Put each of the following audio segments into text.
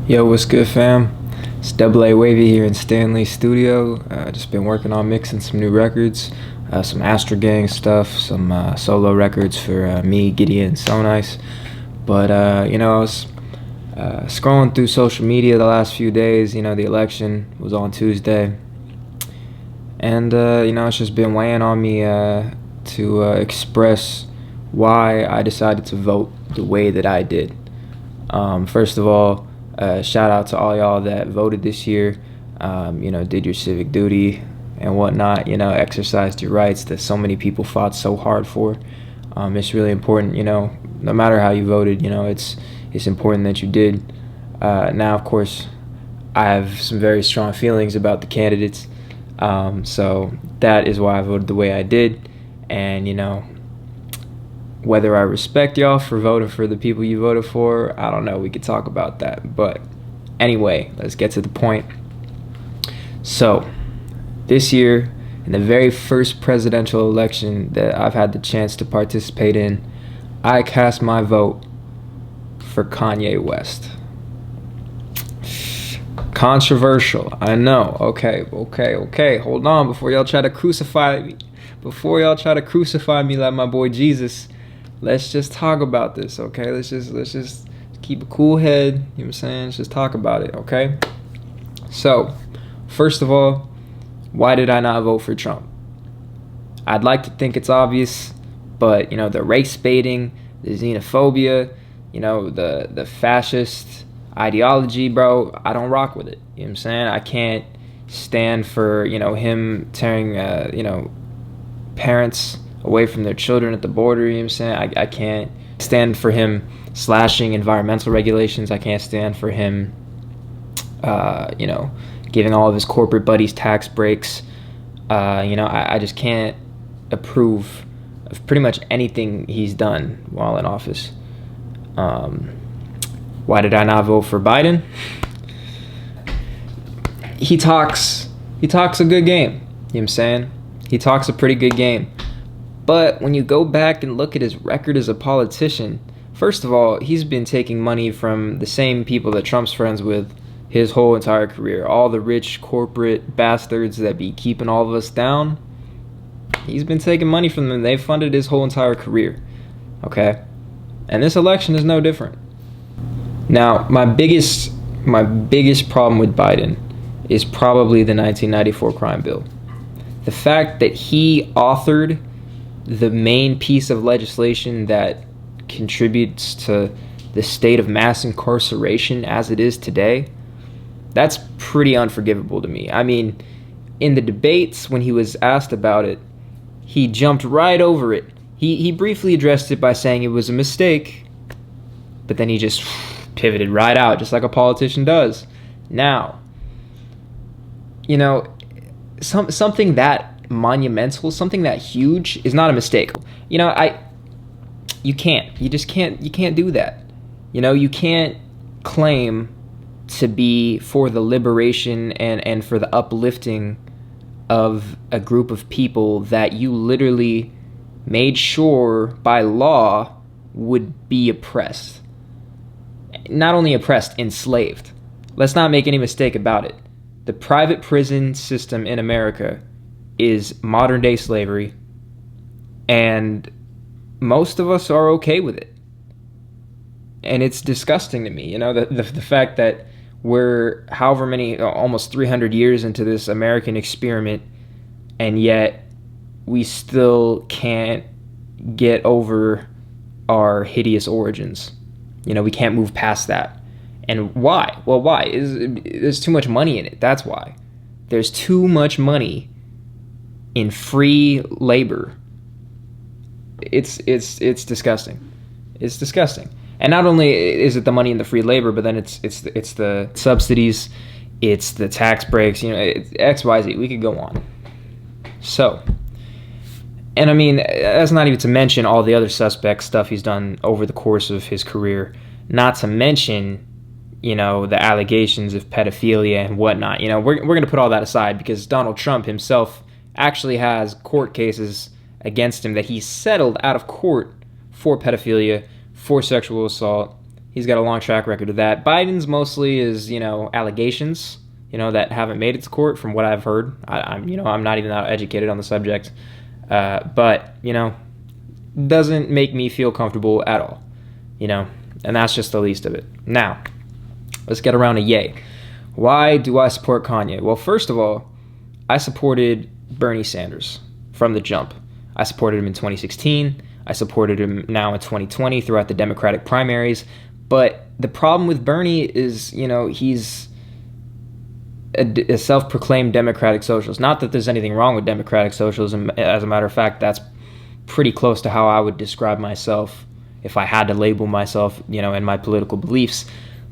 Yo, what's good, fam? It's Double A Waavy here in Stanley's studio. Just been working on mixing some new records, some Astral Gang stuff, some solo records for me, Gideon, and SoNice. But I was scrolling through social media the last few days. The election was on Tuesday, and it's just been weighing on me to express why I decided to vote the way that I did. First of all, shout out to all y'all that voted this year, did your civic duty and whatnot, exercised your rights that so many people fought so hard for. It's really important, no matter how you voted, it's important that you did. Now, of course, I have some very strong feelings about the candidates, so that is why I voted the way I did. And, whether I respect y'all for voting for the people you voted for, I don't know. We could talk about that. But anyway, let's get to the point. So, this year, in the very first presidential election that I've had the chance to participate in, I cast my vote for Kanye West. Controversial, I know. Okay. Hold on before y'all try to crucify me. Before y'all try to crucify me like my boy Jesus. Let's just talk about this, okay? Let's just keep a cool head, you know what I'm saying? Let's just talk about it, okay? So, first of all, why did I not vote for Trump? I'd like to think it's obvious, but, the race baiting, the xenophobia, the fascist ideology, bro, I don't rock with it, you know what I'm saying? I can't stand for, him tearing, parents away from their children at the border, you know what I'm saying? I can't stand for him slashing environmental regulations. I can't stand for him, giving all of his corporate buddies tax breaks. I just can't approve of pretty much anything he's done while in office. Why did I not vote for Biden? He talks a good game, you know what I'm saying? He talks a pretty good game. But when you go back and look at his record as a politician, first of all, he's been taking money from the same people that Trump's friends with his whole entire career. All the rich corporate bastards that be keeping all of us down, he's been taking money from them. They've funded his whole entire career, okay? And this election is no different. Now, my biggest problem with Biden is probably the 1994 crime bill. The fact that he authored the main piece of legislation that contributes to the state of mass incarceration as it is today, that's pretty unforgivable to me. I mean, in the debates when he was asked about it, he jumped right over it. He briefly addressed it by saying it was a mistake, but then he just pivoted right out, just like a politician does. Now, something that monumental, something that huge is not a mistake. You can't do that. You can't claim to be for the liberation and for the uplifting of a group of people that you literally made sure by law would be oppressed. Not only oppressed, enslaved. Let's not make any mistake about it. The private prison system in America is modern day slavery, and most of us are okay with it. And it's disgusting to me, the fact that we're however many, almost 300 years into this American experiment, and yet we still can't get over our hideous origins. We can't move past that. And why? Well, why? There's too much money in it. That's why. There's too much money in free labor. It's disgusting. It's disgusting. And not only is it the money in the free labor, but then it's the subsidies, it's the tax breaks, it's X, Y, Z. We could go on. So, and I mean, that's not even to mention all the other suspect stuff he's done over the course of his career. Not to mention, the allegations of pedophilia and whatnot. We're going to put all that aside because Donald Trump himself actually has court cases against him that he settled out of court for pedophilia, for sexual assault. He's got a long track record of that. Biden's mostly is, allegations, that haven't made it to court from what I've heard. I'm not even that educated on the subject. But, doesn't make me feel comfortable at all, and that's just the least of it. Now, let's get around to Ye. Why do I support Kanye? Well, first of all, I supported Bernie Sanders from the jump. I supported him in 2016. I supported him now in 2020 throughout the Democratic primaries. But the problem with Bernie is, he's a self-proclaimed democratic socialist. Not that there's anything wrong with democratic socialism. As a matter of fact, that's pretty close to how I would describe myself if I had to label myself, in my political beliefs.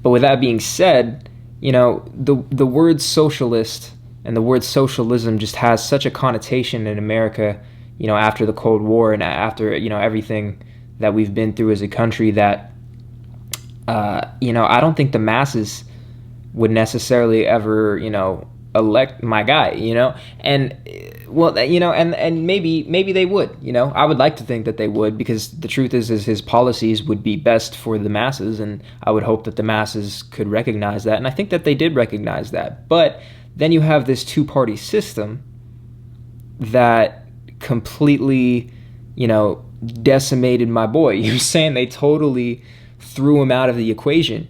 But with that being said, the word socialist and the word socialism just has such a connotation in America, after the Cold War and after, everything that we've been through as a country that, I don't think the masses would necessarily ever, elect my guy, and well, and maybe they would, I would like to think that they would, because the truth is his policies would be best for the masses, and I would hope that the masses could recognize that, and I think that they did recognize that. But then you have this two-party system that completely, decimated my boy. You're saying they totally threw him out of the equation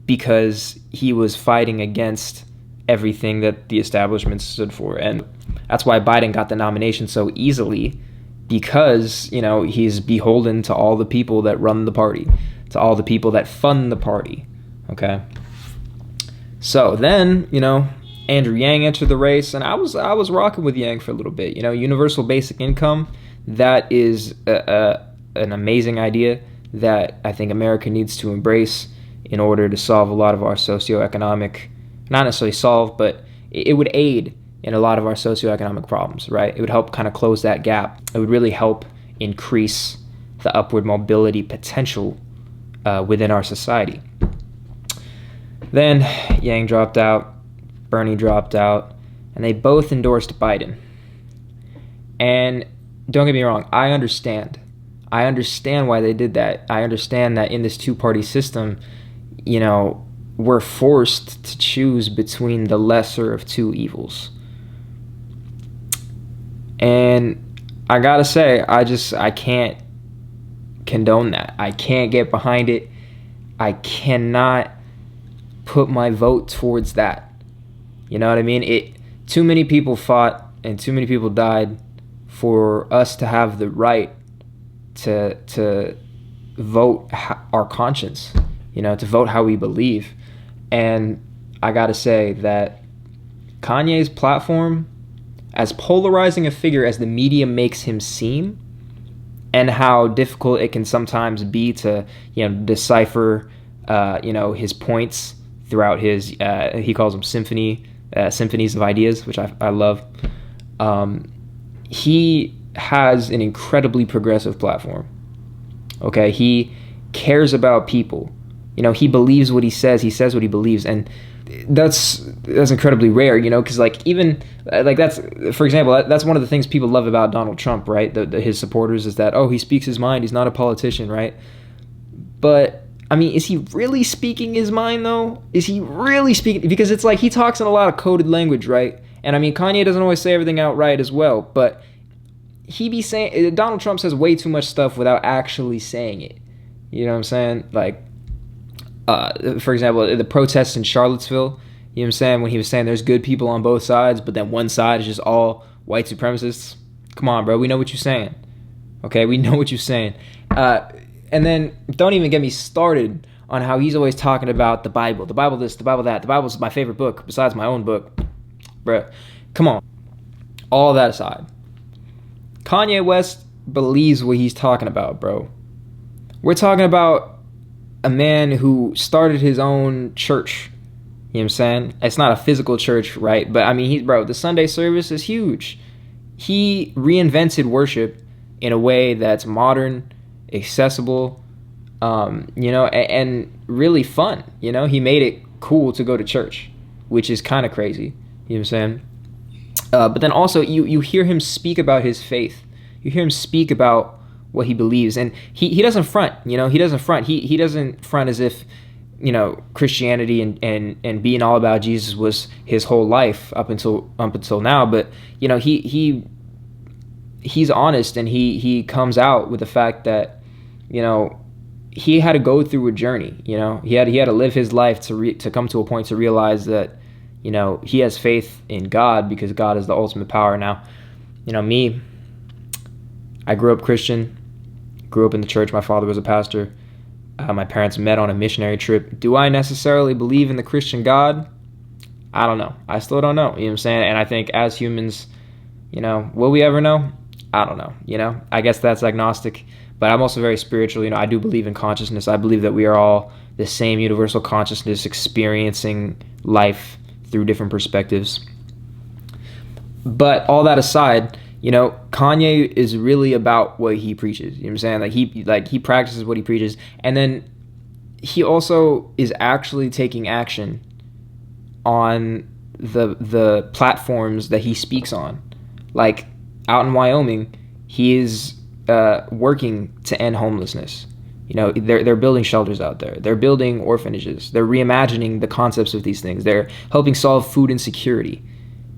because he was fighting against everything that the establishment stood for. And that's why Biden got the nomination so easily, because, he's beholden to all the people that run the party, to all the people that fund the party. Okay. So then, Andrew Yang entered the race, and I was rocking with Yang for a little bit. Universal basic income, that is an amazing idea that I think America needs to embrace in order to solve a lot of our socioeconomic, not necessarily solve, but it would aid in a lot of our socioeconomic problems, right? It would help kind of close that gap. It would really help increase the upward mobility potential within our society. Then Yang dropped out, Bernie dropped out, and they both endorsed Biden. And don't get me wrong, I understand why they did that. I understand that in this two-party system, we're forced to choose between the lesser of two evils. And I gotta say, I can't condone that. I can't get behind it. I cannot put my vote towards that. You know what I mean? Too many people fought and too many people died for us to have the right to vote our conscience, to vote how we believe. And I gotta say that Kanye's platform, as polarizing a figure as the media makes him seem, and how difficult it can sometimes be to, decipher, his points throughout his, he calls them symphonies of ideas, which I love. He has an incredibly progressive platform. Okay, he cares about people. He believes what he says what he believes, and that's incredibly rare, because that's, for example, that's one of the things people love about Donald Trump, right? His supporters, is that, he speaks his mind, he's not a politician, right? But I mean, is he really speaking his mind though? Is he really speaking? Because it's like he talks in a lot of coded language, right? And I mean, Kanye doesn't always say everything outright as well, but Donald Trump says way too much stuff without actually saying it. You know what I'm saying? Like, for example, the protests in Charlottesville, you know what I'm saying? When he was saying there's good people on both sides, but then one side is just all white supremacists. Come on, bro. We know what you're saying. Okay? We know what you're saying. And then don't even get me started on how he's always talking about the Bible this, the Bible that. The Bible's my favorite book besides my own book. Bruh, come on. All that aside, Kanye West believes what he's talking about, bro. We're talking about a man who started his own church. You know what I'm saying? It's not a physical church, right? But I mean, the Sunday service is huge. He reinvented worship in a way that's modern, accessible, and really fun. He made it cool to go to church, which is kind of crazy. You know what I'm saying? But then also you hear him speak about his faith. You hear him speak about what he believes. And he doesn't front, he doesn't front. He doesn't front as if, Christianity and being all about Jesus was his whole life up until now. But, he's honest, and he comes out with the fact that, he had to go through a journey. He had to live his life to come to a point to realize that, he has faith in God, because God is the ultimate power. Now, me, I grew up Christian, grew up in the church. My father was a pastor. My parents met on a missionary trip. Do I necessarily believe in the Christian God? I don't know. I still don't know. You know what I'm saying? And I think as humans, will we ever know? I don't know. I guess that's agnostic. But I'm also very spiritual. I do believe in consciousness. I believe that we are all the same universal consciousness, experiencing life through different perspectives. But all that aside, Kanye is really about what he preaches. You know what I'm saying? He practices what he preaches, and then he also is actually taking action on the platforms that he speaks on. Like out in Wyoming, he is working to end homelessness. They're building shelters out there. They're building orphanages. They're reimagining the concepts of these things. They're helping solve food insecurity.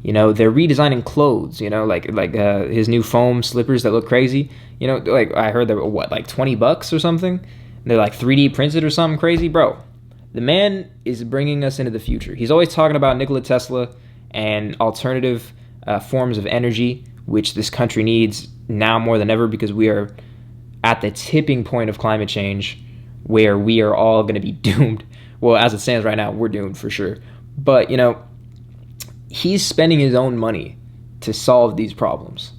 They're redesigning clothes. Like his new foam slippers that look crazy. Like I heard they were like $20 or something. And they're like 3D printed or something crazy, bro. The man is bringing us into the future. He's always talking about Nikola Tesla and alternative forms of energy, which this country needs now more than ever, because we are at the tipping point of climate change, where we are all going to be doomed. Well, as it stands right now, we're doomed for sure. But, he's spending his own money to solve these problems.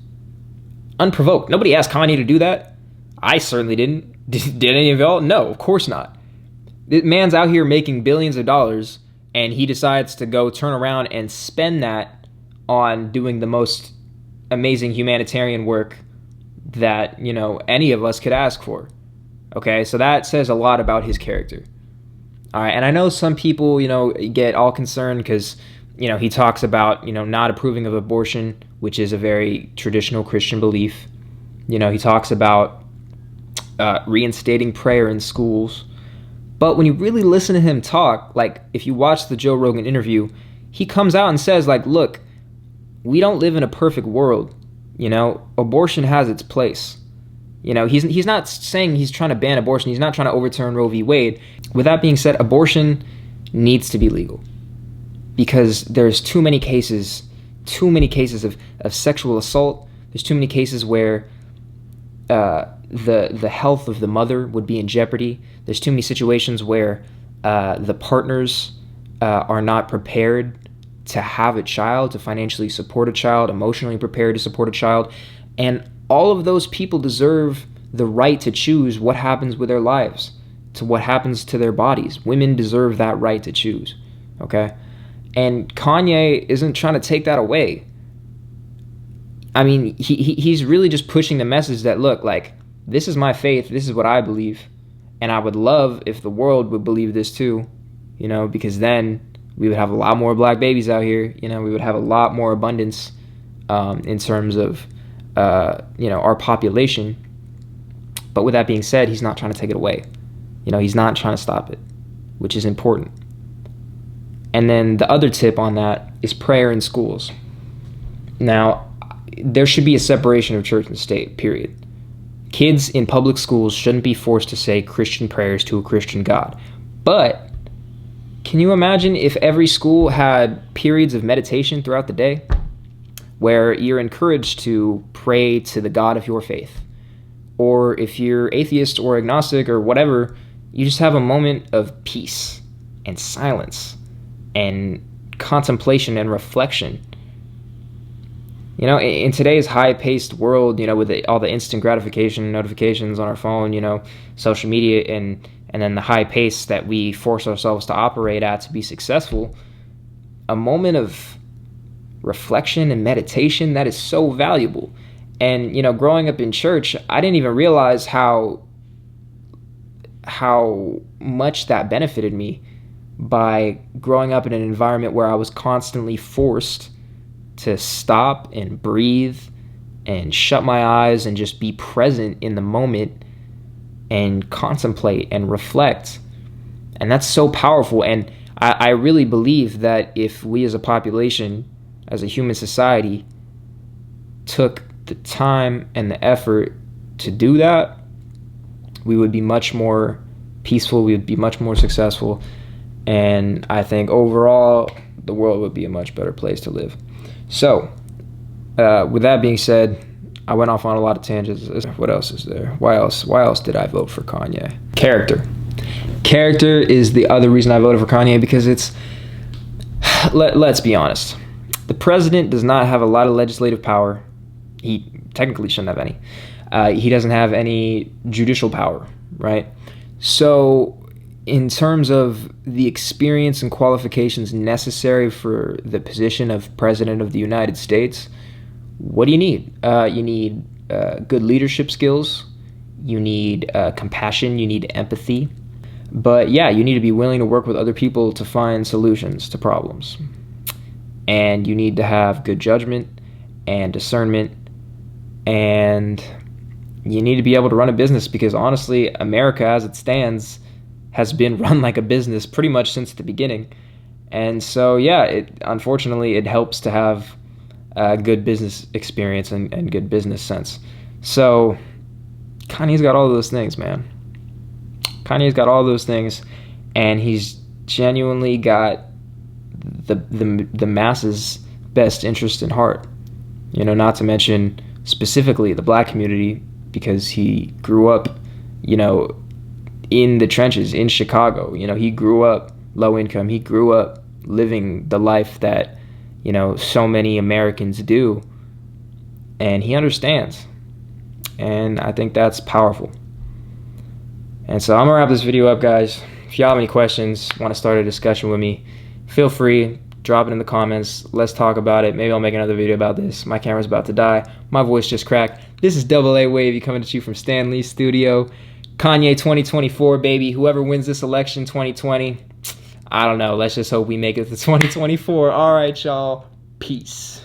Unprovoked. Nobody asked Kanye to do that. I certainly didn't. Did any of y'all? No, of course not. This man's out here making billions of dollars, and he decides to go turn around and spend that on doing the most amazing humanitarian work that, any of us could ask for. Okay, so that says a lot about his character. All right, and I know some people, get all concerned because, he talks about, not approving of abortion, which is a very traditional Christian belief. He talks about reinstating prayer in schools. But when you really listen to him talk, like if you watch the Joe Rogan interview, he comes out and says, like, look, we don't live in a perfect world. Abortion has its place. He's not saying he's trying to ban abortion. He's not trying to overturn Roe v. Wade. With that being said, abortion needs to be legal, because there's too many cases of sexual assault. There's too many cases where the health of the mother would be in jeopardy. There's too many situations where the partners are not prepared to have a child, to financially support a child, emotionally prepared to support a child. And all of those people deserve the right to choose what happens with their lives, to what happens to their bodies. Women deserve that right to choose, okay? And Kanye isn't trying to take that away. I mean, he's really just pushing the message that, look, like, this is my faith, this is what I believe, and I would love if the world would believe this too, because then we would have a lot more black babies out here. We would have a lot more abundance in terms of, our population. But with that being said, he's not trying to take it away. He's not trying to stop it, which is important. And then the other tip on that is prayer in schools. Now, there should be a separation of church and state, period. Kids in public schools shouldn't be forced to say Christian prayers to a Christian God. But can you imagine if every school had periods of meditation throughout the day where you're encouraged to pray to the God of your faith? Or if you're atheist or agnostic or whatever, you just have a moment of peace and silence and contemplation and reflection. In today's high-paced world, with all the instant gratification notifications on our phone, social media, and then the high pace that we force ourselves to operate at to be successful, a moment of reflection and meditation, that is so valuable. And, growing up in church, I didn't even realize how much that benefited me by growing up in an environment where I was constantly forced to stop and breathe and shut my eyes and just be present in the moment and contemplate and reflect. And that's so powerful. And I really believe that if we as a population, as a human society, took the time and the effort to do that, we would be much more peaceful, we would be much more successful, and I think overall the world would be a much better place to live. So with that being said, I went off on a lot of tangents. What else is there? Why else did I vote for Kanye? Character is the other reason I voted for Kanye, because it's, let's be honest, the president does not have a lot of legislative power. He technically shouldn't have any. He doesn't have any judicial power, right? So in terms of the experience and qualifications necessary for the position of President of the United States, what do you need? You need good leadership skills. You need compassion. You need empathy. But yeah, you need to be willing to work with other people to find solutions to problems. And you need to have good judgment and discernment. And you need to be able to run a business, because honestly, America as it stands has been run like a business pretty much since the beginning. And so yeah, unfortunately it helps to have good business experience and good business sense. So Kanye's got all those things, man. Kanye's got all those things, and he's genuinely got the masses' best interest in heart. You know, not to mention specifically the black community, because he grew up, you know, in the trenches in Chicago. You know, he grew up low income. He grew up living the life that, you know, so many Americans do, and he understands. And I think that's powerful. And so I'm gonna wrap this video up, guys. If y'all have any questions, want to start a discussion with me, feel free, drop it in the comments. Let's talk about it. Maybe I'll make another video about this. My camera's about to die. My voice just cracked. This is AA Waavy coming at you from Stan Lee's studio. Kanye 2024, baby. Whoever wins this election 2020, I don't know. Let's just hope we make it to 2024. All right, y'all. Peace.